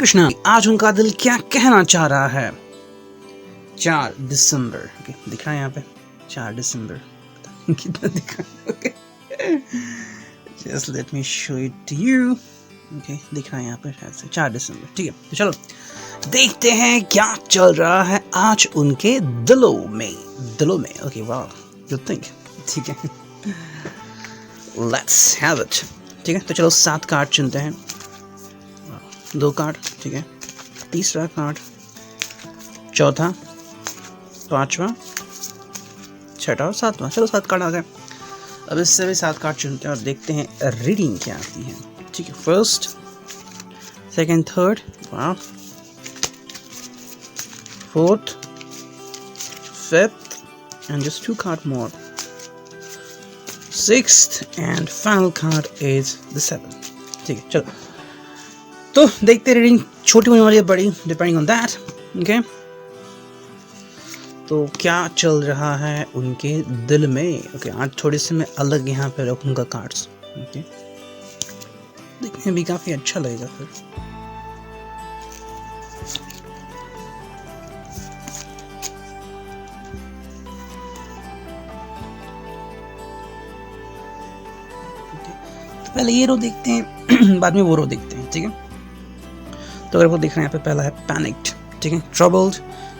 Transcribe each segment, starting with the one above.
कृष्णा, आज उनका दिल क्या कहना चाह रहा है। 4 दिसंबर, ओके दिख रहा है यहाँ पे 4 दिसंबर कितना दिख रहा है, just let me show it to you. Okay दिख रहा है यहाँ पे शायद से 4 दिसंबर, ठीक है। तो चलो देखते हैं क्या चल रहा है आज उनके दिलों में। ओके वाह, गुड थिंक, ठीक है, लेट्स हैव इट। ठीक है, तो चलो 7 कार्ड चुनते हैं, 2 कार्ड, ठीक है, तीसरा कार्ड, चौथा, पांचवा, छठा और सातवां। चलो 7 कार्ड आ गए। अब इससे भी 7 कार्ड चुनते हैं और देखते हैं रीडिंग क्या आती है। ठीक है, फर्स्ट, सेकंड, थर्ड, वाह, fourth, fifth and just 2 card more, sixth and final card is the 7th। ठीक है, चलो तो देखते हैं रीडिंग छोटी होने वाली है बड़ी, डिपेंडिंग ऑन दैट। ओके, तो क्या चल रहा है उनके दिल में। ओके, आज थोड़े से मैं अलग यहाँ पे रखूँगा कार्ड्स। ओके, देखने में भी काफ़ी अच्छा लगेगा फिर। तो पहले ये रो देखते हैं बाद में वो रो देखते हैं। ठीक है, तो अगर वो देख रहे हैं यहाँ पे पहला है पैनिक्ड, ठीक है, troubled,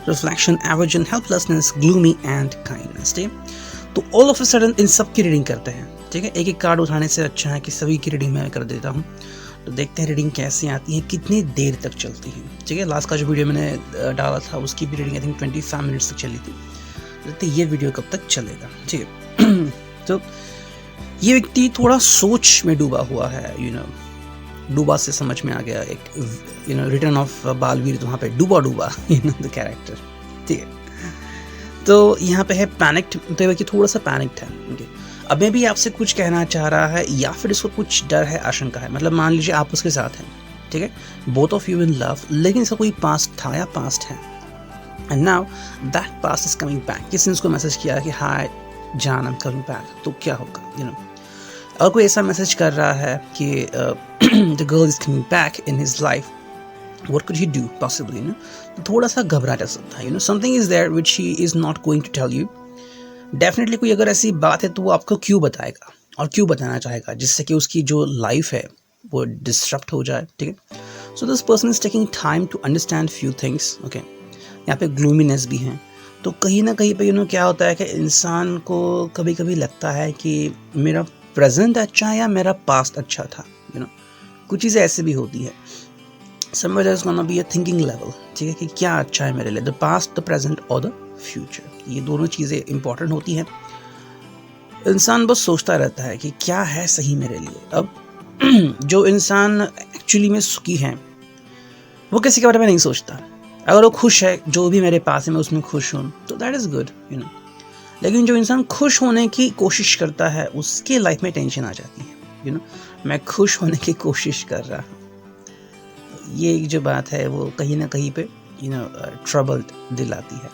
reflection, aversion, helplessness, gloomy and kindness. ठीक है, तो ऑल ऑफ अ सडन इन सब की रीडिंग करते हैं। ठीक है, एक एक कार्ड उठाने से अच्छा है कि सभी की रीडिंग मैं कर देता हूँ। तो देखते हैं रीडिंग कैसे आती है, कितनी देर तक चलती है। ठीक है, लास्ट का जो वीडियो मैंने डाला था उसकी भी रीडिंग आई थिंक 25 मिनट्स तक चली थी। देखते ये वीडियो कब तक चलेगा। ठीक है, तो ये व्यक्ति थोड़ा सोच में डूबा हुआ है। डूबा से समझ में आ गया, एक रिटर्न ऑफ बालवीर, तो वहाँ पे डूबा द कैरेक्टर। ठीक है, तो यहाँ पे है पैनिक्ड, तो ये थोड़ा सा पैनिक्ड है। ओके, अब मैं भी आपसे कुछ कहना चाह रहा है या फिर इसको कुछ डर है, आशंका है। मतलब मान लीजिए आप उसके साथ हैं, ठीक है, both of you in love, लेकिन इसका कोई पास्ट था या पास्ट है, and now that past is coming back. किसी ने उसको मैसेज किया कि हाय जान, आई एम कमिंग बैक, तो क्या होगा। और कोई ऐसा मैसेज कर रहा है कि the girl is coming back in his life, what could he do possibly, तो थोड़ा सा घबरा जा सकता है। something is there which he is not going to tell you. Definitely कोई अगर ऐसी बात है तो वो आपको क्यों बताएगा और क्यों बताना चाहेगा, जिससे कि उसकी जो लाइफ है वो डिस्टर्ब हो जाए। ठीक है, so this person is taking time to understand few things. okay, यहाँ पे ग्लूमीनेस भी है, तो कहीं ना कहीं पे क्या होता है कि इंसान को कभी कभी लगता है कि मेरा प्रेजेंट अच्छा है या मेरा पास्ट अच्छा था। कुछ चीज़ें ऐसे भी होती है। somewhere there's gonna be a thinking level, ठीक है, कि क्या अच्छा है मेरे लिए, द पास्ट, द प्रेजेंट और द फ्यूचर। ये दोनों चीज़ें इंपॉर्टेंट होती हैं। इंसान बस सोचता रहता है कि क्या है सही मेरे लिए। अब जो इंसान एक्चुअली में सुखी है वो किसी के बारे में नहीं सोचता। अगर वो खुश है, जो भी मेरे पास है मैं उसमें खुश हूँ, तो दैट इज़ गुड। लेकिन जो इंसान खुश होने की कोशिश करता है उसके लाइफ में टेंशन आ जाती है। मैं खुश होने की कोशिश कर रहा हूँ, ये जो बात है वो कहीं ना कहीं पे ट्रबल्ड दिलाती है,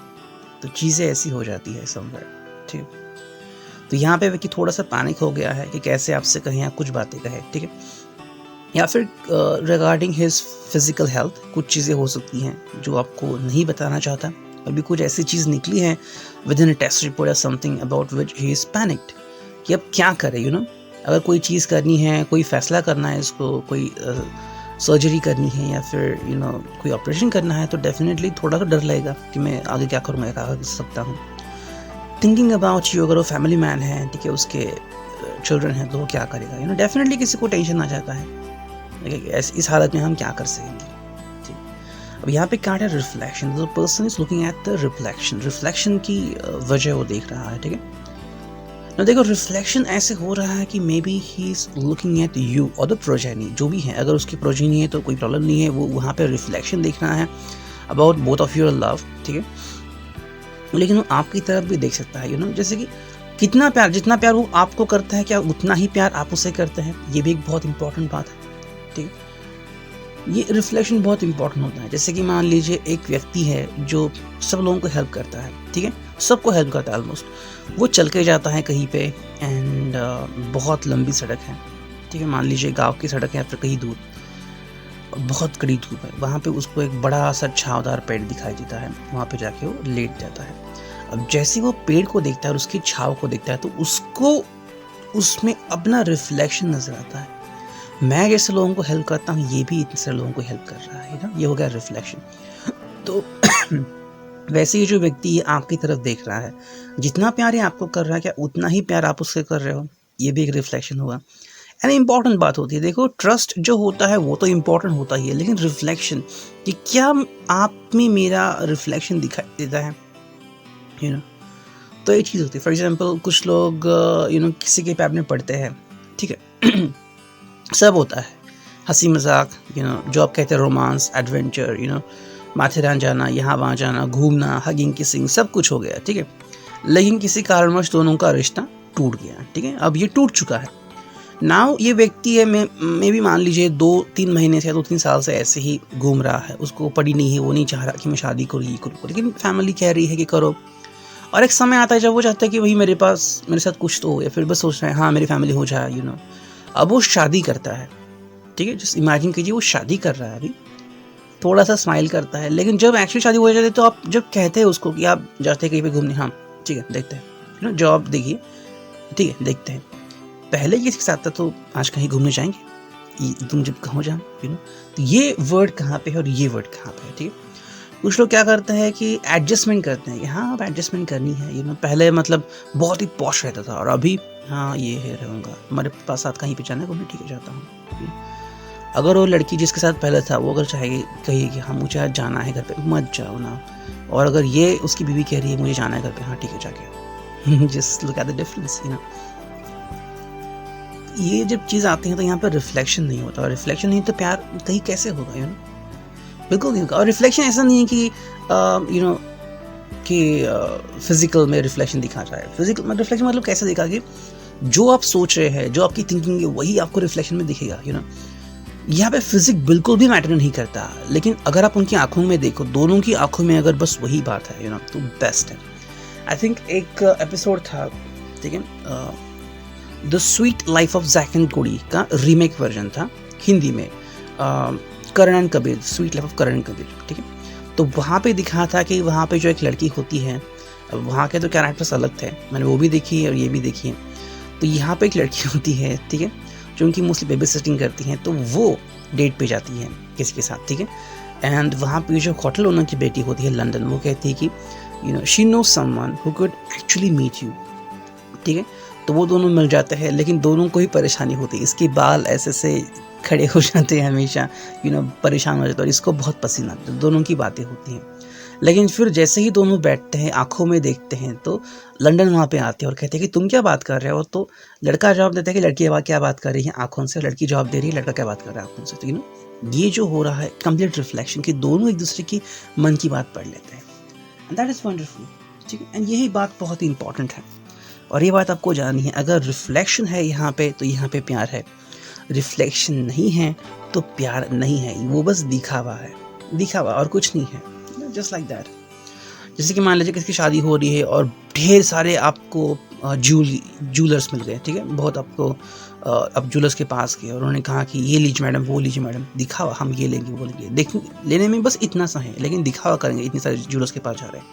तो चीज़ें ऐसी हो जाती है समवेयर। ठीक, तो यहाँ पे व्यक्ति थोड़ा सा पैनिक हो गया है कि कैसे आपसे कहीं आप कुछ बातें कहे। ठीक है, या फिर रिगार्डिंग हिज फिजिकल हेल्थ कुछ चीज़ें हो सकती हैं जो आपको नहीं बताना चाहता। अभी कुछ ऐसी चीज़ निकली है within a test report या something about which he is panicked कि अब क्या करे। अगर कोई चीज़ करनी है, कोई फैसला करना है, इसको कोई सर्जरी करनी है या फिर कोई ऑपरेशन करना है, तो डेफिनेटली थोड़ा तो डर लगेगा कि मैं आगे क्या करूँगा, क्या कर सकता हूँ। थिंकिंग अबाउट यू, अगर वो फैमिली मैन है, ठीक है, उसके चिल्ड्रन हैं, तो वो क्या करेगा। डेफिनेटली किसी को टेंशन आ जाता है इस हालत में हम क्या कर सकेंगे। अब यहाँ पे कार्ड है reflection, the person is looking at the reflection की वजह वो देख रहा है। ठीक है, ना देखो रिफ्लेक्शन ऐसे हो रहा है कि maybe he is looking at you और द प्रोजेनी, जो भी है। अगर उसकी प्रोजेनी है तो कोई प्रॉब्लम नहीं है, वो वहाँ पे रिफ्लेक्शन देख रहा है about both of your love. ठीक है, लेकिन वो आपकी तरफ भी देख सकता है। जैसे कि कितना प्यार, जितना प्यार वो आपको करता है, क्या उतना ही प्यार आप उसे करते हैं, ये भी एक बहुत इंपॉर्टेंट बात है। ठीक है, ये रिफ्लेक्शन बहुत इंपॉर्टेंट होता है। जैसे कि मान लीजिए एक व्यक्ति है जो सब लोगों को हेल्प करता है, ठीक है, सबको हेल्प करता है ऑलमोस्ट, वो चल के जाता है कहीं पे एंड बहुत लंबी सड़क है, ठीक है, मान लीजिए गांव की सड़क है या फिर कहीं दूर, बहुत कड़ी धूप है, वहाँ पे उसको एक बड़ा सा छावदार पेड़ दिखाई देता है, वहाँ पे जाके वो लेट जाता है। अब जैसे वो पेड़ को देखता है और उसकी छाव को देखता है तो उसको उसमें अपना रिफ्लेक्शन नजर आता है। मैं जैसे लोगों को हेल्प करता हूँ, ये भी इतने सारे लोगों को हेल्प कर रहा है ना, ये हो गया रिफ्लेक्शन। तो वैसे ही जो व्यक्ति आपकी तरफ देख रहा है, जितना प्यार ये आपको कर रहा है, क्या उतना ही प्यार आप उससे कर रहे हो? ये भी एक रिफ्लेक्शन हुआ। एंड इम्पॉर्टेंट बात होती है, देखो ट्रस्ट जो होता है वो तो इम्पॉर्टेंट होता ही है, लेकिन रिफ्लेक्शन कि क्या आप में मेरा रिफ्लेक्शन दिखाई देता है, यू नो, तो ये चीज़ होती है। फॉर एग्जाम्पल कुछ लोग किसी के पैर में पढ़ते हैं, ठीक है सब होता है, हंसी मजाक, जो आप कहते हैं रोमांस, एडवेंचर, माथेरान जाना, यहाँ वहाँ जाना, घूमना, हगिंग, किसिंग, सब कुछ हो गया, ठीक है। लेकिन किसी कारणवश दोनों का रिश्ता टूट गया, ठीक है। अब ये टूट चुका है। नाउ ये व्यक्ति है, मैं भी मान लीजिए 2-3 महीने से 2-3 साल से ऐसे ही घूम रहा है, उसको पड़ी नहीं है, वो नहीं चाह रहा कि मैं शादी करूँ, ये करूँ, लेकिन फैमिली कह रही है कि करो। और एक समय आता है जब वो चाहता है कि भाई मेरे साथ कुछ तो हो, या फिर बस सोच रहे हैं हाँ मेरी फैमिली हो जाए, अब वो शादी करता है, ठीक है। जस्ट इमेजिन कीजिए वो शादी कर रहा है, अभी थोड़ा सा स्माइल करता है, लेकिन जब एक्चुअली शादी हो जाती है तो आप जब कहते हैं उसको कि आप जाते हैं कहीं पे घूमने, हाँ ठीक है देखते हैं, जॉब देखिए, ठीक है देखते हैं, पहले किसके साथ था तो आज कहीं घूमने जाएंगे, तुम जब कहो जाओ, तो ये वर्ड कहाँ पे है और ये वर्ड कहाँ पे है, ठीक है। कुछ लोग क्या करते हैं कि एडजस्टमेंट करते हैं कि हाँ अब एडजस्टमेंट करनी है, पहले मतलब बहुत ही पॉश रहता था और अभी हाँ ये है रहूँगा, हमारे पास साथ कहीं पे जाना है घूमने, ठीक है जाता हूँ। अगर वो लड़की जिसके साथ पहले था वो अगर चाहेगी, कहिए कि हाँ मुझे आज जाना है घर पे, मत जाओ ना। और अगर ये उसकी बीवी कह रही है मुझे जाना है घर पे, हाँ ठीक है जाके, just look at the difference, ये जब चीज़ आती है तो यहाँ पर रिफ्लेक्शन नहीं होता, और रिफ्लेक्शन नहीं तो प्यार कहीं कैसे होगा, बिल्कुल नहीं होगा। और रिफ्लेक्शन ऐसा नहीं है कि कि फिजिकल में रिफ्लेक्शन दिखा रहा है। फिजिकल में रिफ्लेक्शन मतलब कैसे दिखा कि जो आप सोच रहे हैं, जो आपकी थिंकिंग है, वही आपको रिफ्लेक्शन में दिखेगा, यहाँ पे फिजिक बिल्कुल भी मैटर नहीं करता, लेकिन अगर आप उनकी आंखों में देखो, दोनों की आंखों में अगर बस वही बात है, तो बेस्ट है। आई थिंक एक एपिसोड था, ठीक है, the sweet life of Jack and Cody का रीमेक वर्जन था हिंदी में, Karan and Kabir, sweet life of Karan and Kabir, ठीक है। तो वहाँ पे दिखा था कि वहाँ पे जो एक लड़की होती है, वहाँ के तो कैरेक्टर्स अलग थे, मैंने वो भी देखी है और ये भी देखी है। तो यहाँ पे एक लड़की होती है, ठीक है, जो उनकी मोस्टली बेबी सिटिंग करती हैं, तो वो डेट पे जाती है किसी के साथ, ठीक है। एंड वहाँ पे जो होटल ओनर की बेटी होती है लंदन, वो कहती है कि she know someone who could actually meet you, ठीक है। तो वो दोनों मिल जाते हैं, लेकिन दोनों को ही परेशानी होती है, इसके बाल ऐसे से खड़े हो जाते हैं हमेशा, परेशान हो जाते हैं, और इसको बहुत पसीना आता है, दोनों की बातें होती हैं। लेकिन फिर जैसे ही दोनों बैठते हैं, आंखों में देखते हैं, तो लंदन वहाँ पे आते हैं और कहते हैं कि तुम क्या बात कर रहे हो। तो लड़का जवाब देता है कि लड़की क्या बात कर रही है आंखों से, लड़की जवाब दे रही है लड़का क्या बात कर रहा है आंखों से। तो ये जो हो रहा है कंप्लीट रिफ्लेक्शन, कि दोनों एक दूसरे की मन की बात पढ़ लेते हैं, एंड दैट इज़ वंडरफुल, ठीक है। एंड यही बात बहुत ही इंपॉर्टेंट है, और ये बात आपको जाननी है। अगर रिफ्लेक्शन है यहाँ पे तो यहाँ पे प्यार है, रिफ्लेक्शन नहीं है तो प्यार नहीं है, वो बस दिखावा है, दिखावा और कुछ नहीं है, जस्ट लाइक दैट। जैसे कि मान लीजिए किसकी शादी हो रही है और ढेर सारे आपको जूलर्स मिल गए, ठीक है, बहुत आपको अब जूलर्स के पास गए और उन्होंने कहा कि ये लीजिए मैडम, वो लीजिए मैडम, दिखावा, हम ये लेंगे वो लेंगे, देख लेने में बस इतना सा है, लेकिन दिखावा करेंगे, इतने सारे जूलर्स के पास जा रहे हैं।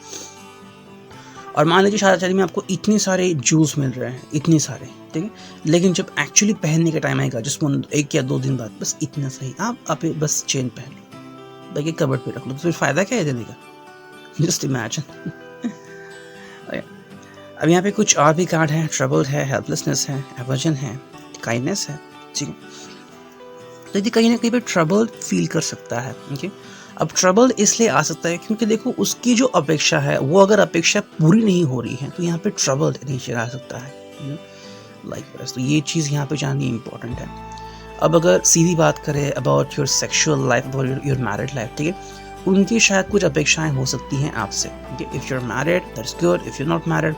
और मान लीजिए शादी में आपको इतने सारे जूस मिल रहे हैं, इतने सारे, ठीक है, लेकिन जब एक्चुअली पहनने का टाइम आएगा, जिसमें 1 या 2 दिन बाद बस इतना सही, आप बस चेन पहन लो, बाकी कबर्ड पे रख लो, तो फिर फायदा क्या है देने का? Just imagine. अब यहाँ पे कुछ और भी कार्ड है, ट्रबल है, हेल्पलेसनेस है, एवर्जन है, काइंडनेस है, ठीक है। तो यदि कहीं ना कहीं पे ट्रबल फील कर सकता है, ओके। अब ट्रबल इसलिए आ सकता है क्योंकि देखो उसकी जो अपेक्षा है, वो अगर अपेक्षा पूरी नहीं हो रही है तो यहाँ पे ट्रबल नीचे आ सकता है, लाइक तो ये चीज़ यहाँ पे जाननी इम्पोर्टेंट है। अब अगर सीधी बात करें about your sexual life, about your married life, ठीक है, उनकी शायद कुछ अपेक्षाएं हो सकती हैं आपसे, if you are married that's good, if you not married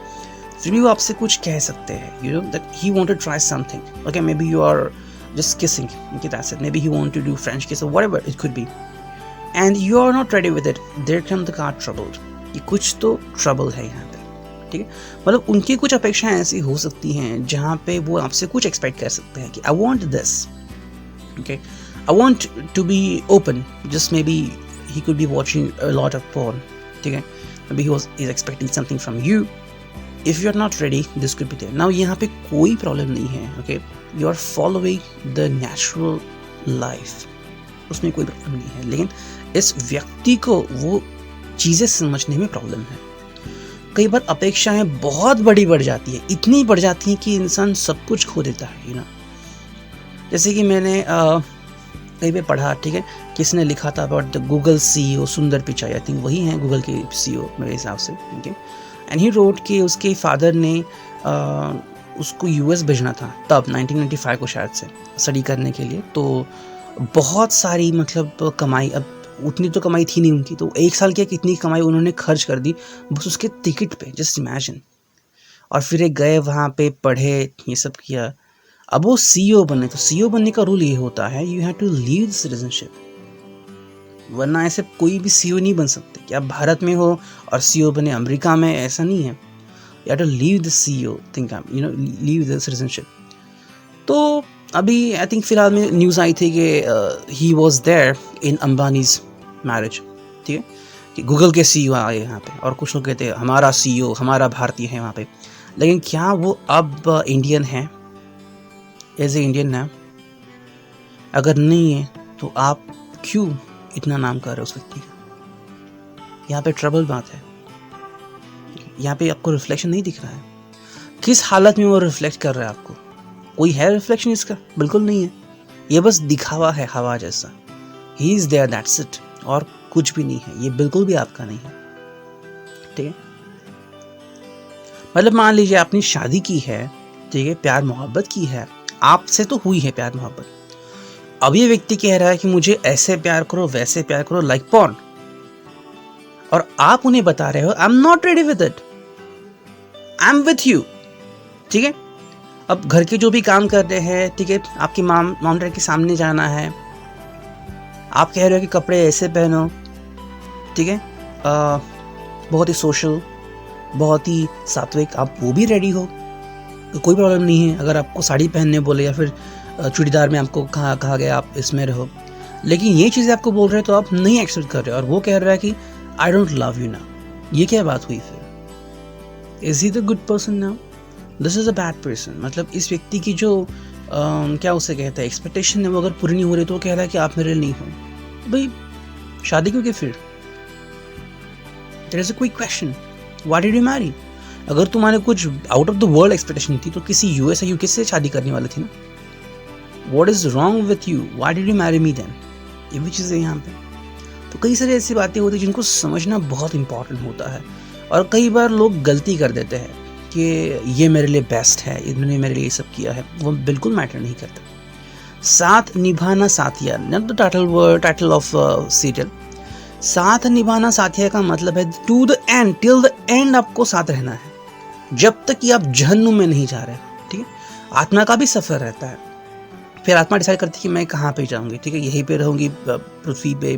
फिर भी वो आपसे कुछ कह सकते हैं, that he want to try something, okay, maybe you are just kissing, okay that's it, maybe he want to do French kiss और whatever it could be, and you are not ready with it, there come the card troubled, कि कुछ तो trouble है यहाँ पे, ठीक है। मतलब उनकी कुछ अपेक्षाएं ऐसी हो सकती हैं जहाँ पे वो आपसे कुछ एक्सपेक्ट कर सकते हैं कि I want this, okay, I want to be open. Just maybe he could be watching a lot of porn. ठीक है, maybe he's expecting something from you. If you are not ready, this could be there. Now यहाँ पे कोई problem नहीं है. Okay, you are following the natural life. उसमें कोई problem नहीं है, लेकिन इस व्यक्ति को वो चीज़ें समझने में प्रॉब्लम है. कई बार अपेक्षाएं बहुत बड़ी बढ़ जाती है, इतनी बढ़ जाती हैं कि इंसान सब कुछ खो देता है, ना. जैसे कि मैंने कहीं पे पढ़ा, ठीक है, किसी ने लिखा था अबाउट द गूगल CEO सुंदर पिचाई. आई थिंक वही हैं गूगल के CEO मेरे हिसाब से. ओके, एंड ही रोट कि उसके फादर ने उसको US भेजना था तब 1995 को शायद से स्टडी करने के लिए. तो बहुत सारी मतलब कमाई, अब उतनी तो कमाई थी नहीं उनकी, तो एक साल की कितनी कमाई उन्होंने खर्च कर दी बस उसके टिकट पे. Just imagine. और फिर एक गए वहाँ पे, पढ़े, ये सब किया. अब वो CEO बने, तो CEO बनने का रूल ये होता है, you have to leave the citizenship. वरना ऐसे कोई भी CEO नहीं बन सकते कि आप भारत में हो और CEO बने अमेरिका में, ऐसा नहीं है. You have to leave the CEO think, you know, leave the citizenship. तो अभी आई थिंक फिलहाल में न्यूज़ आई थी कि he was there in Ambani's marriage. ठीक है, कि गूगल के CEO आए यहाँ पे, और कुछ लोग कहते हैं हमारा CEO, हमारा भारतीय है वहाँ पे. लेकिन क्या वो अब इंडियन है, एज ए इंडियन ना? अगर नहीं है तो आप क्यों इतना नाम कर रहे हो उस व्यक्ति का? यहाँ पे ट्रबल बात है. यहाँ पे आपको रिफ्लेक्शन नहीं दिख रहा है. किस हालत में वो रिफ्लेक्ट कर रहा है आपको? कोई है रिफ्लेक्शन इसका? बिल्कुल नहीं है. ये बस दिखावा है, हवा जैसा. He is there, that's it, और कुछ भी नहीं है. ये बिल्कुल भी आपका नहीं है. ठीक है, मतलब मान लीजिए आपने शादी की है, ठीक है, प्यार मोहब्बत की है, आपसे तो हुई है प्यार मोहब्बत. अब ये व्यक्ति कह रहा है कि मुझे ऐसे प्यार करो, वैसे प्यार करो, लाइक पॉर्न, और आप उन्हें बता रहे हो I am not ready with it, I am with you. ठीक है, अब घर के जो भी काम कर रहे हैं, ठीक है, आपकी मॉनिटर के सामने जाना है, आप कह रहे हो कि कपड़े ऐसे पहनो, ठीक है, बहुत ही सोशल, बहुत ही सात्विक, आप वो भी रेडी हो, तो कोई प्रॉब्लम नहीं है. अगर आपको साड़ी पहनने बोले या फिर चूड़ीदार में आपको कहा गया आप इसमें रहो, लेकिन ये चीज़ें आपको बोल रहे हो तो आप नहीं एक्सेप्ट कर रहे हो, और वो कह रहा है कि I don't love you now. ये क्या बात हुई फिर? Is he the good person now? This is a bad person. मतलब इस व्यक्ति की जो क्या उसे कहते हैं, एक्सपेक्टेशन है, वो अगर पूरी नहीं हो रही तो वो कह रहा है कि आप मेरे लिए नहीं हो. भाई शादी क्यों की फिर? There is a quick question, why did you marry? अगर तुम्हारे कुछ out of the world expectation थी तो किसी US या UK से शादी करने वाले थे ना. What is wrong with you? Why did you marry me then? ये भी चीज़ें यहाँ पे. तो कई सारी ऐसी बातें होती हैं जिनको समझना बहुत इंपॉर्टेंट होता है, और कई बार लोग गलती कर देते हैं कि ये मेरे लिए बेस्ट है, इन्होंने मेरे लिए ये सब किया है. वो बिल्कुल मैटर नहीं करता. साथ निभाना साथिया, not the title of serial. साथ निभाना साथिया का मतलब है to the end, till the end आपको साथ रहना है, जब तक कि आप जहन्नुम में नहीं जा रहे. ठीक है, आत्मा का भी सफ़र रहता है. फिर आत्मा डिसाइड करती है कि मैं कहाँ पे जाऊँगी. ठीक है, यहीं पे रहूँगी पृथ्वी पे,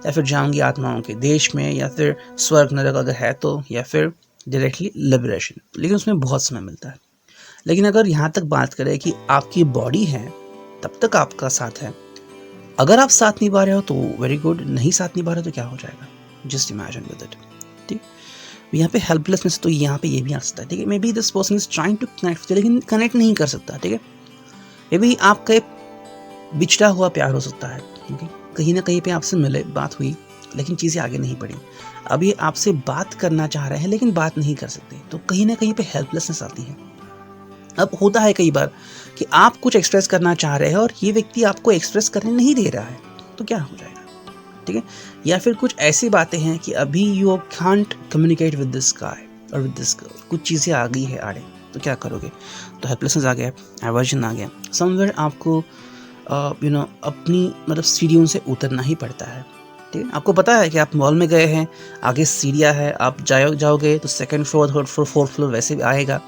या फिर जाऊँगी आत्माओं के देश में, या फिर स्वर्ग नरक अगर है तो, या फिर डायरेक्टली लिबरेशन. लेकिन उसमें बहुत समय मिलता है. लेकिन अगर यहाँ तक बात करें कि आपकी बॉडी है तब तक आपका साथ है. अगर आप साथ निभा रहे हो तो वेरी गुड, नहीं साथ निभा रहे हो तो क्या हो जाएगा? Just imagine with it. ठीक, यहाँ पे हेल्पलेसनेस तो यहाँ पे ये भी आ सकता है. ठीक है, maybe this person is trying to connect, लेकिन कनेक्ट नहीं कर सकता. ठीक है, मे बी आपका एक बिछड़ा हुआ प्यार हो सकता है. ठीक है, कहीं ना कहीं पे आपसे मिले, बात हुई, लेकिन चीज़ें आगे नहीं बढ़ी. अभी आपसे बात करना चाह रहे हैं लेकिन बात नहीं कर सकते, तो कहीं ना कहीं पे हेल्पलेसनेस आती है. अब होता है कई बार कि आप कुछ एक्सप्रेस करना चाह रहे हैं और ये व्यक्ति आपको एक्सप्रेस करने नहीं दे रहा है, तो क्या हो जाएगा? ठीक है, या फिर कुछ ऐसी बातें हैं कि अभी you can't communicate with this guy और विद दिस गर्ल, कुछ चीज़ें आ गई है आड़े, तो क्या करोगे? तो हेल्पलेसनेस आ गया, एवर्जन आ गया. समवेयर आपको अपनी मतलब सीढ़ियों से उतरना ही पड़ता है. ठीक है, आपको पता है कि आप मॉल में गए हैं, आगे सीढ़ियाँ है, आप जाओगे तो second floor, third floor, fourth floor वैसे भी आएगा,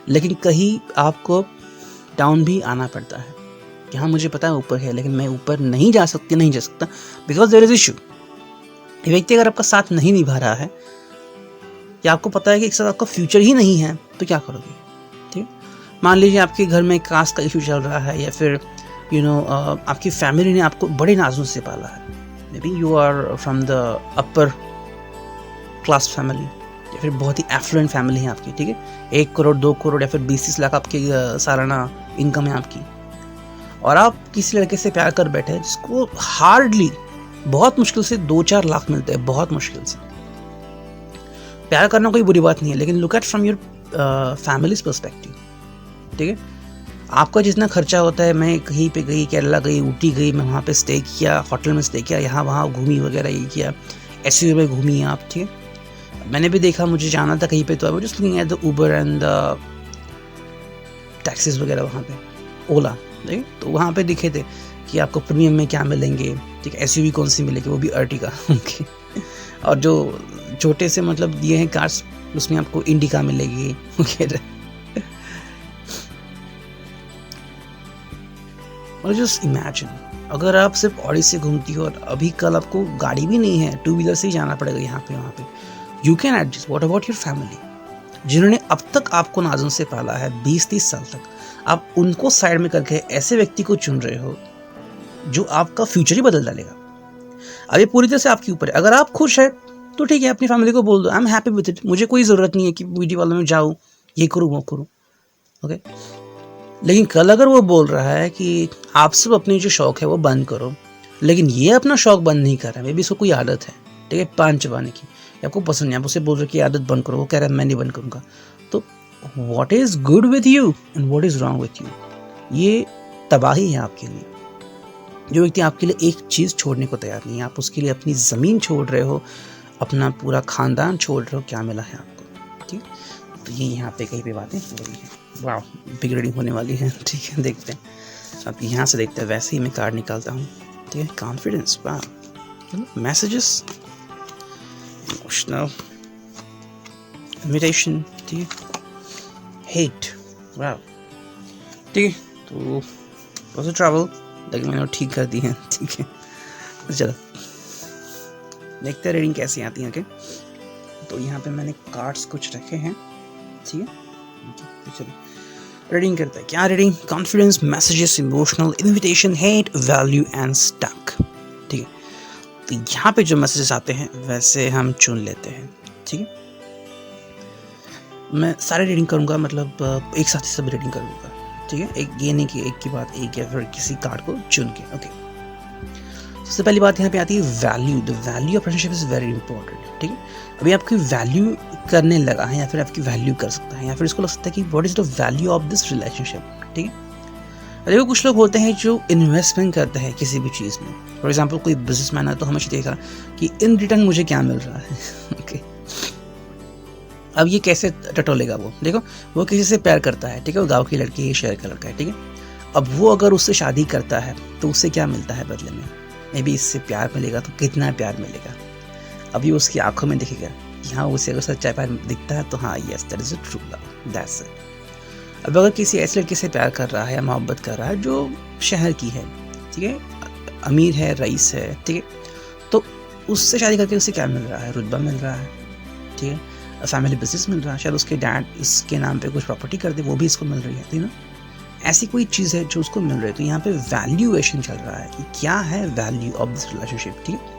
लेकिन कहीं आपको डाउन भी आना पड़ता है कि हाँ मुझे पता है ऊपर है, लेकिन मैं ऊपर नहीं जा सकता बिकॉज देयर इज इशू. ये व्यक्ति अगर आपका साथ नहीं निभा रहा है, या आपको पता है कि एक साथ आपका फ्यूचर ही नहीं है, तो क्या करोगे? ठीक है, मान लीजिए आपके घर में कास्ट का इशू चल रहा है, या फिर आपकी फैमिली ने आपको बड़े नाजों से पाला है। Maybe you are from the upper class family, या फिर बहुत ही एफ्लुएंट फैमिली है आपकी, ठीक है। 1 करोड़ 2 करोड़ या फिर 20-30 लाख आपकी सालाना इनकम है आपकी, और आप किसी लड़के से प्यार कर बैठे हैं जिसको हार्डली, बहुत मुश्किल से 2-4 लाख मिलते हैं, बहुत मुश्किल से। प्यार करना कोई बुरी बात नहीं है, लेकिन look at from your families perspective, ठीक है। आपका जितना खर्चा होता है, मैं कहीं पे गई, केरला गई, ऊटी गई, मैं वहाँ पे स्टे किया, होटल में स्टे किया, यहाँ वहाँ घूमी वगैरह, ये किया, एसयूवी में घूमी आप, ठीक है। मैंने भी देखा, मुझे जाना था कहीं पे, तो I was just looking at the Uber and the taxis वगैरह, वहाँ पे ओला, ठीक है। तो वहाँ पे दिखे थे कि आपको प्रीमियम में क्या मिलेंगे, ठीक है, एसयूवी कौन सी मिलेगी, वो भी अर्टिगा, ओके। और जो छोटे से मतलब दिए हैं कार्स, उसमें आपको इंडिका मिलेगी वगैरह। और जस्ट इमेजिन, अगर आप सिर्फ ऑडी से घूमती हो और अभी कल आपको गाड़ी भी नहीं है, 2 व्हीलर से ही जाना पड़ेगा यहाँ पे वहाँ पे, you can adjust. What about your family, जिन्होंने अब तक आपको नाज़ों से पाला है 20-30 साल तक, आप उनको साइड में करके ऐसे व्यक्ति को चुन रहे हो जो आपका फ्यूचर ही बदल डालेगा। अब ये पूरी तरह से आपके ऊपर है। अगर आप खुश है तो ठीक है, अपनी फैमिली को बोल दो, I am happy with it, मुझे कोई ज़रूरत नहीं है कि ब्यूटी पार्लर में जाऊँ, ये करूँ, वो करूँ, ओके। लेकिन कल अगर वो बोल रहा है कि आप सब अपनी जो शौक़ है वो बंद करो, लेकिन ये अपना शौक़ बंद नहीं कर रहा है, मे बी इसको कोई आदत है, ठीक है, पान चबाने की, आपको पसंद नहीं, आप उसे बोल रहे कि आदत बंद करो, वो कह रहा है मैं नहीं बंद करूँगा, तो what is good with you and what is wrong with you? ये तबाही है आपके लिए। जो व्यक्ति आपके लिए एक चीज़ छोड़ने को तैयार नहीं है, आप उसके लिए अपनी ज़मीन छोड़ रहे हो, अपना पूरा ख़ानदान छोड़ रहे हो, क्या मिला है आपको, ठीक। तो ये यहाँ पे कहीं पे बातें हो रही हैं, वाह, बिग रीडिंग होने वाली है, ठीक है, देखते हैं। अब यहाँ से देखते हैं, वैसे ही मैं कार्ड निकालता हूँ, ठीक है। कॉन्फिडेंस, वाह, मैसेजेस, इमोशनल, इन्विटेशन, ठीक है, हेट, वाह, ठीक है। तो also ट्रैवल, लेकिन मैंने ठीक कर दी है, ठीक है। चलो देखते हैं रीडिंग कैसी आती है, तो यहाँ पे मैंने कार्ड्स कुछ रखे हैं, ठीक है। तो चलो रीडिंग करते हैं। क्या reading? Confidence, messages, emotional, invitation, hate, value and stuck, ठीक है। तो यहाँ पे जो मैसेजेस आते हैं वैसे हम चुन लेते हैं, ठीक है। मैं सारे रीडिंग करूँगा, मतलब एक साथ ही सब रीडिंग करूँगा, ठीक है। एक ये नहीं कि एक की बात एक, या फिर किसी कार्ड को चुन के, ओके। सबसे पहली बात यहाँ पे आती है value. The value of relationship is very important, ठीक है। अभी आपकी वैल्यू करने लगा है, या फिर आपकी वैल्यू कर सकता है, या फिर इसको लग सकता है कि what is the value of this relationship, ठीक है। देखो, कुछ लोग होते हैं जो इन्वेस्टमेंट करते हैं किसी भी चीज़ में। फॉर एग्जाम्पल कोई बिजनेसमैन है तो हमेशा देखा कि इन रिटर्न मुझे क्या मिल रहा है, ओके। अब ये कैसे टटोलेगा वो? देखो, वो किसी से प्यार करता है, ठीक है, वो गाँव की लड़की है, शहर का लड़का है, ठीक है। अब वो अगर उससे शादी करता है तो उससे क्या मिलता है बदले में? मे बी इससे प्यार मिलेगा, तो कितना प्यार मिलेगा? अभी उसकी आंखों में दिखेगा कि हाँ, उसे अगर सच्चा प्यार दिखता है तो हाँ, yes, that is a true love, that's it. अब अगर किसी ऐसे लड़के से प्यार कर रहा है या मोहब्बत कर रहा है जो शहर की है, ठीक है, अमीर है, रईस है, ठीक है, तो उससे शादी करके उसे क्या मिल रहा है? रुतबा मिल रहा है, ठीक है, फैमिली बिजनेस मिल रहा है, शायद उसके डैड इसके नाम पे कुछ प्रॉपर्टी कर दे, वो भी इसको मिल रही है, ठीक है। ऐसी कोई चीज़ है जो उसको मिल रही है, तो यहाँ पे वैल्यूएशन चल रहा है कि क्या है वैल्यू ऑफ दिस रिलेशनशिप, ठीक है।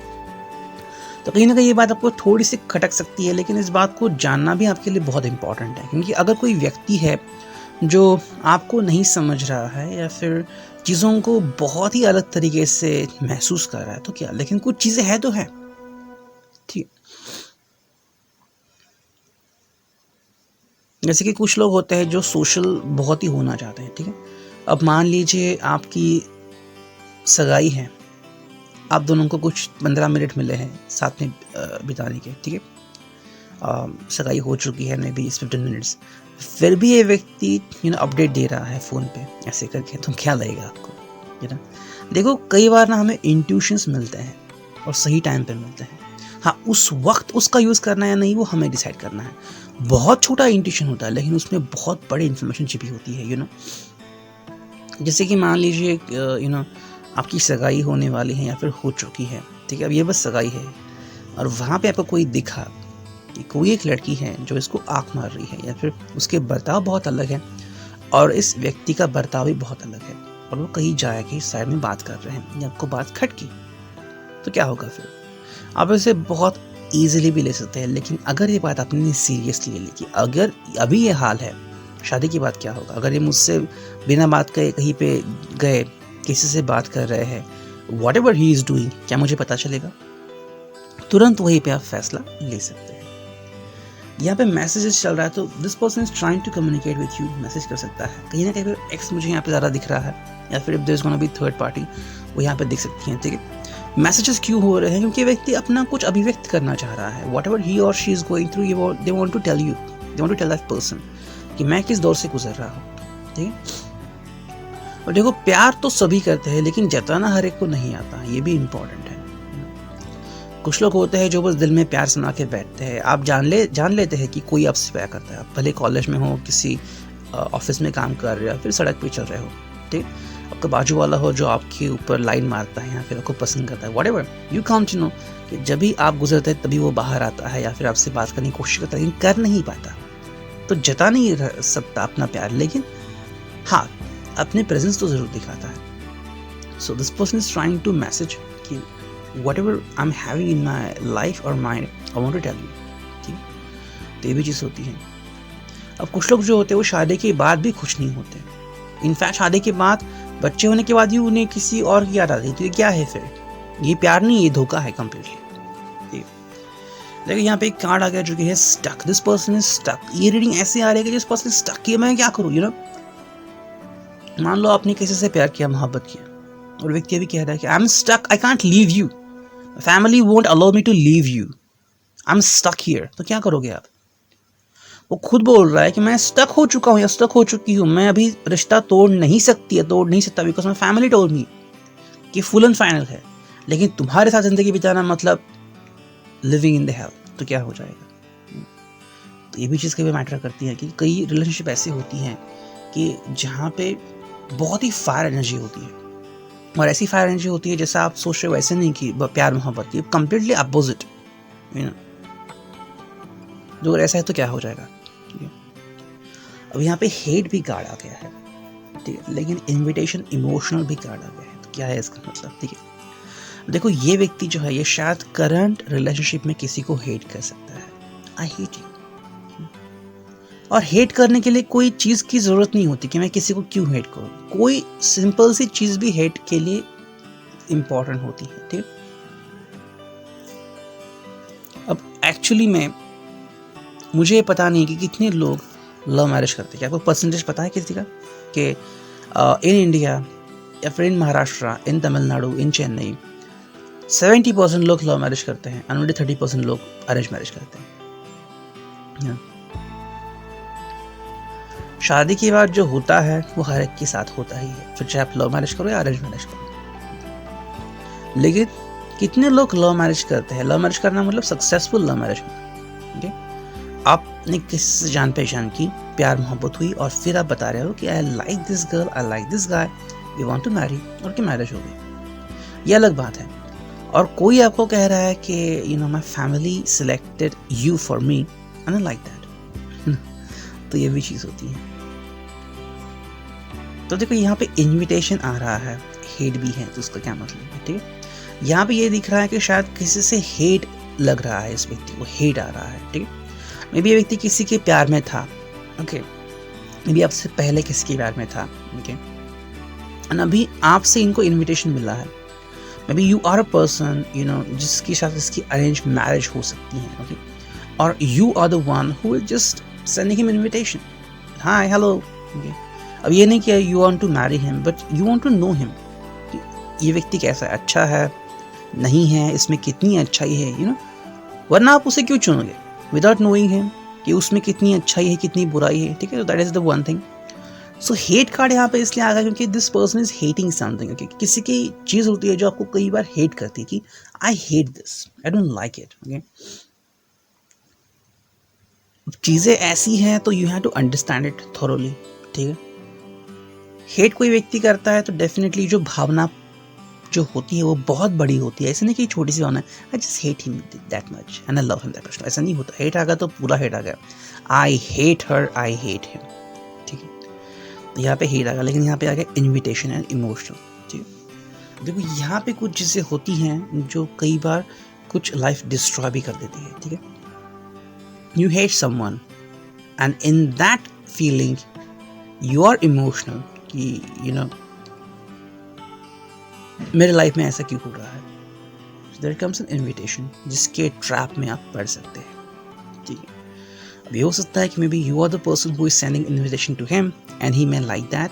तो कहीं ना कहीं ये बात आपको थोड़ी सी खटक सकती है, लेकिन इस बात को जानना भी आपके लिए बहुत इंपॉर्टेंट है, क्योंकि अगर कोई व्यक्ति है जो आपको नहीं समझ रहा है या फिर चीज़ों को बहुत ही अलग तरीके से महसूस कर रहा है तो क्या, लेकिन कुछ चीज़ें हैं तो है, ठीक। जैसे कि कुछ लोग होते हैं जो सोशल बहुत ही होना चाहते हैं, ठीक है। अब मान लीजिए आपकी सगाई है, आप दोनों को कुछ 15 मिनट मिले हैं साथ में बिताने के, ठीक है। सगाई हो चुकी है, मे बी 15 मिनट्स, फिर भी ये व्यक्ति अपडेट दे रहा है फ़ोन पे ऐसे करके, तो क्या लगेगा आपको, है ना। देखो, कई बार ना हमें इंट्यूशंस मिलते हैं और सही टाइम पे मिलते हैं। हाँ, उस वक्त उसका यूज़ करना है या नहीं वो हमें डिसाइड करना है। बहुत छोटा इंट्यूशन होता है, लेकिन उसमें बहुत बड़ी इन्फॉर्मेशन छिपी होती है, जैसे कि मान लीजिए आपकी सगाई होने वाली है या फिर हो चुकी है, ठीक है। अब ये बस सगाई है और वहाँ पे आपको कोई दिखा कि कोई एक लड़की है जो इसको आँख मार रही है, या फिर उसके बर्ताव बहुत अलग है और इस व्यक्ति का बर्ताव भी बहुत अलग है, और वो कहीं जाके साइड में बात कर रहे हैं, या आपको बात खटकी, तो क्या होगा फिर? आप इसे बहुत ईजिली भी ले सकते हैं, लेकिन अगर ये बात आपने सीरियसली ले ली कि अगर अभी ये हाल है, शादी के बाद क्या होगा? अगर ये मुझसे बिना बात कहे कहीं पे गए, किसी से बात कर रहे हैं, what ever he is doing, क्या मुझे पता चलेगा? तुरंत वहीं पे आप फैसला ले सकते हैं। यहाँ पे मैसेजेस चल रहा है, तो this person is trying to communicate with you, message कर सकता है। कहीं ना कहीं पे एक्स मुझे यहाँ पे ज़्यादा दिख रहा है, या फिर if there is gonna be third party, वो यहाँ पे दिख सकती हैं, ठीक है। मैसेजेस क्यों हो रहे हैं? क्योंकि व्यक्ति अपना कुछ अभिव्यक्त करना चाह रहा है। वॉट एवर ही और she is going through, they want to tell you, they want to tell that person कि मैं किस दौर से गुजर रहा हूँ, ठीक है। और देखो, प्यार तो सभी करते हैं, लेकिन जताना हर एक को नहीं आता, ये भी इम्पोर्टेंट है। कुछ लोग होते हैं जो बस दिल में प्यार समा के बैठते हैं। आप जान लेते हैं कि कोई आपसे प्यार करता है, आप भले कॉलेज में हो, किसी ऑफिस में काम कर रहे हो, फिर सड़क पे चल रहे हो, ठीक, आपका बाजू वाला हो जो आपके ऊपर लाइन मारता है या फिर आपको पसंद करता है, whatever, you come to know कि जब भी आप गुजरते हैं तभी वो बाहर आता है या फिर आपसे बात करने की कोशिश करता है, लेकिन कर नहीं पाता, तो जता नहीं सकता अपना प्यार, लेकिन हाँ, अपने प्रेजेंस तो जरूर दिखाता है। So this person is trying to message कि whatever I'm having in my life or mind, I want to tell you, ठीक है। तो ये भी चीज़ होती है। अब कुछ लोग जो होते हैं वो शादी के बाद भी खुश नहीं होते। इनफैक्ट शादी के बाद, बच्चे होने के बाद ही उन्हें किसी और की याद आती है। तो ये क्या है फिर? ये प्यार नहीं, ये धोखा है कम्प्लीटली। देखिए यहाँ पे एक कार्ड आ गया जो कि है stuck. This person is stuck. ये रीडिंग ऐसे आ रही है कि जिस पर्सन स्टक किया, मैं क्या करूँ, यू नो। मान लो आपने किसी से प्यार किया, मोहब्बत किया, और व्यक्ति भी कह रहा है कि I am stuck, I can't leave you, family won't allow me to leave you, I am stuck here. तो क्या करोगे आप? वो खुद बोल रहा है कि मैं स्टक हो चुका हूँ या स्टक हो चुकी हूँ, मैं अभी रिश्ता तोड़ नहीं सकता because my family told me कि फुल एंड फाइनल है, लेकिन तुम्हारे साथ जिंदगी बिताना मतलब लिविंग इन द हेल। तो क्या हो जाएगा? तो ये भी चीज़ कभी मैटर करती है कि कई रिलेशनशिप ऐसी होती हैं कि जहाँ पे बहुत ही फायर एनर्जी होती है, और ऐसी फायर एनर्जी होती है जैसा आप सोच रहे हो वैसे नहीं कि प्यार मोहब्बत की, कंप्लीटली अपोजिट, यू नो। जो ऐसा है तो क्या हो जाएगा? अब यहाँ पे हेट भी कार्ड आ गया है, ठीक है, लेकिन इनविटेशन इमोशनल भी कार्ड आ गया है। तो क्या है इसका मतलब? ठीक है, देखो ये व्यक्ति जो है ये शायद करंट रिलेशनशिप में किसी को हेट कर सकता है, आई हेट यू। और हेट करने के लिए कोई चीज़ की ज़रूरत नहीं होती कि मैं किसी को क्यों हेट करूँ। कोई सिंपल सी चीज़ भी हेट के लिए इम्पॉर्टेंट होती है, ठीक। अब एक्चुअली में मुझे ये पता नहीं कि कितने लोग लव मैरिज करते हैं। क्या आपको परसेंटेज पता है किसी का कि इन इंडिया या फिर इन महाराष्ट्र, इन तमिलनाडु, इन चेन्नई 70% लोग लव मैरिज करते हैं, ओनली 30% लोग अरेंज मैरिज करते हैं। शादी के बाद जो होता है वो हर एक के साथ होता ही है, फिर चाहे आप लव मैरिज करो या अरेंज मैरिज करो। लेकिन कितने लोग लव मैरिज करते हैं? लव मैरिज करना मतलब सक्सेसफुल लव मैरिज होना, ठीक है। आपने किसी से जान पहचान की, प्यार मोहब्बत हुई, और फिर आप बता रहे हो कि I like this girl, I like this guy, we want to marry, और की मैरिज हो गई। ये अलग बात है। और कोई आपको कह रहा है कि you know my family selected you for me and I like that. तो ये भी चीज़ होती है। तो देखो यहाँ पे इनविटेशन आ रहा है, हेट भी है, तो उसका क्या मतलब है, ठीक है। यहाँ पे ये दिख रहा है कि शायद किसी से हेट लग रहा है, इस व्यक्ति को हेट आ रहा है, ठीक है। मे बी ये व्यक्ति किसी के प्यार में था, ओके, मे बी आपसे पहले किसी के प्यार में था, ओके, एंड अभी आपसे इनको इनविटेशन मिला है। Maybe you are a person, you know, जिसके साथ इसकी अरेंज मैरिज हो सकती है, ओके, और you are the one who is just sending him invitation, hi hello, okay. अब ये नहीं कि you want to marry him, but you want to know him, ये व्यक्ति कैसा है, अच्छा है, नहीं है, इसमें कितनी अच्छाई है, यू नो। वरना आप उसे क्यों चुनोगे विदाउट नोइंग हिम कि उसमें कितनी अच्छाई है, कितनी बुराई है, ठीक है। तो that is the one thing. So hate card यहाँ पे इसलिए आ गया क्योंकि this person is hating something, okay. किसी की चीज़ होती है जो आपको कई बार हेट करती है कि I hate this, I don't like it, okay. चीज़ें ऐसी हैं तो you have to understand it thoroughly, ठीक है। हेट कोई व्यक्ति करता है तो डेफिनेटली जो भावना जो होती है वो बहुत बड़ी होती है। ऐसा नहीं कि छोटी सी भावना है, I just hate him that much and I love him that much, ऐसा नहीं होता। हेट आ गया तो पूरा हेट आ गया, I hate her, I hate him, ठीक है। यहाँ पे हेट आ गया, लेकिन यहाँ पे आ गया इन्विटेशन एंड इमोशनल। ठीक है, देखो यहाँ पे कुछ चीज़ें होती हैं जो कई बार कुछ लाइफ डिस्ट्रॉय भी कर देती है। ठीक है, you hate someone and in that feeling you are emotional कि यू नो मेरे लाइफ में ऐसा क्यों हो रहा है। देयर कम्स एन इन्विटेशन जिसके ट्रैप में आप पड़ सकते हैं। ठीक है, अब ये हो सकता है कि maybe you are the person who is sending invitation to him and he may like that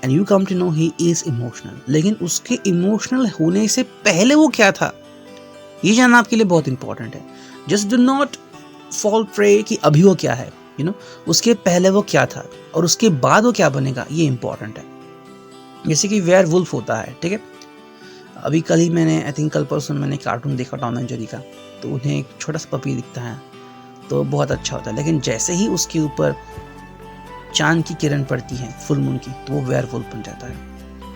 and you come to know he is emotional, लेकिन उसके इमोशनल होने से पहले वो क्या था ये जानना आपके लिए बहुत इंपॉर्टेंट है। Just do not fall prey कि अभी वो क्या है, यू नो उसके पहले वो क्या था और उसके बाद वो क्या बनेगा, ये इंपॉर्टेंट है। जैसे कि वेयर वुल्फ होता है। ठीक है, अभी कल ही मैंने आई थिंक कल परसों मैंने कार्टून देखा टॉम एंड जेरी का, तो उन्हें एक छोटा सा पपी दिखता है तो बहुत अच्छा होता है, लेकिन जैसे ही उसके ऊपर चांद की किरण पड़ती है फुल मून की तो वो वेयर वुल्फ बन जाता है।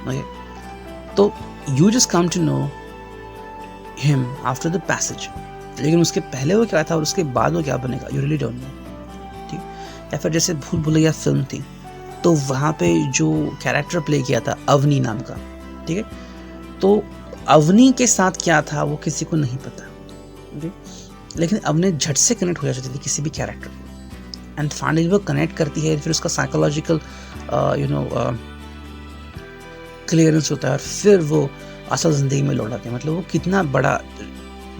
ओके, तो you just come to know him after the passage, लेकिन उसके पहले वो क्या था और उसके बाद वो क्या बनेगा यू रियली डोंट नो। ठीक, या फिर जैसे भूल भुलैया फिल्म थी तो वहाँ पे जो कैरेक्टर प्ले किया था अवनी नाम का, ठीक है, तो अवनी के साथ क्या था वो किसी को नहीं पता। okay? लेकिन अवनी झट से कनेक्ट हो जाती थी किसी भी कैरेक्टर को एंड फाइनली वो कनेक्ट करती है, फिर उसका साइकोलॉजिकल क्लियरेंस होता है और फिर वो असल जिंदगी में लौट आते हैं। मतलब वो कितना बड़ा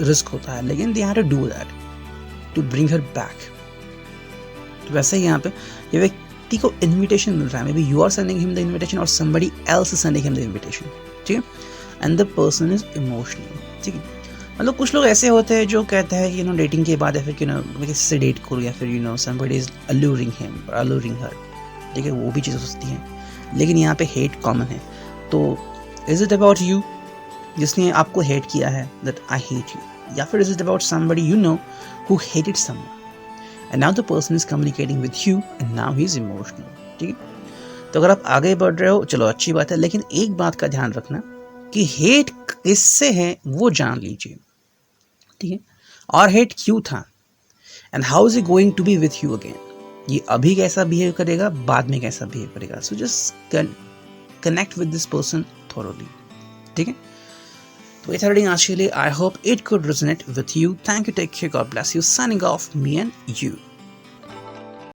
रिस्क होता है, लेकिन they have to do that to bring her back. तो वैसे ही यहाँ पे ये व्यक्ति को इन्विटेशन मिल रहा है, maybe you are sending him the invitation और somebody else is sending him the invitation. ठीक है, and the person is emotional. ठीक है, मतलब कुछ लोग ऐसे होते हैं जो कहते हैं कि डेटिंग के बाद या फिर मैं किसी से डेट करूँ या फिर समबडी इज अल्यूरिंग हिम और अल्यूरिंग हर। ठीक है, वो भी चीज़ हो सकती है, लेकिन यहाँ पे हेट कॉमन है। तो इज इट अबाउट यू जिसने आपको हेट किया है दैट आई हेट यू, या फिर is it about somebody you know who hated someone and now the person is communicating with you and now he is emotional. ठीक है, तो अगर आप आगे बढ़ रहे हो चलो अच्छी बात है, लेकिन एक बात का ध्यान रखना कि हेट किससे है वो जान लीजिए। ठीक है, और हेट क्यों था and how is it going to be with you again, ये अभी कैसा बिहेव करेगा बाद में कैसा बिहेव करेगा। So just connect with this person thoroughly. ठीक है, तो ये था रीडिंग आज के लिए। I hope it could resonate with you. Thank you, take care, God bless you, signing off me and you.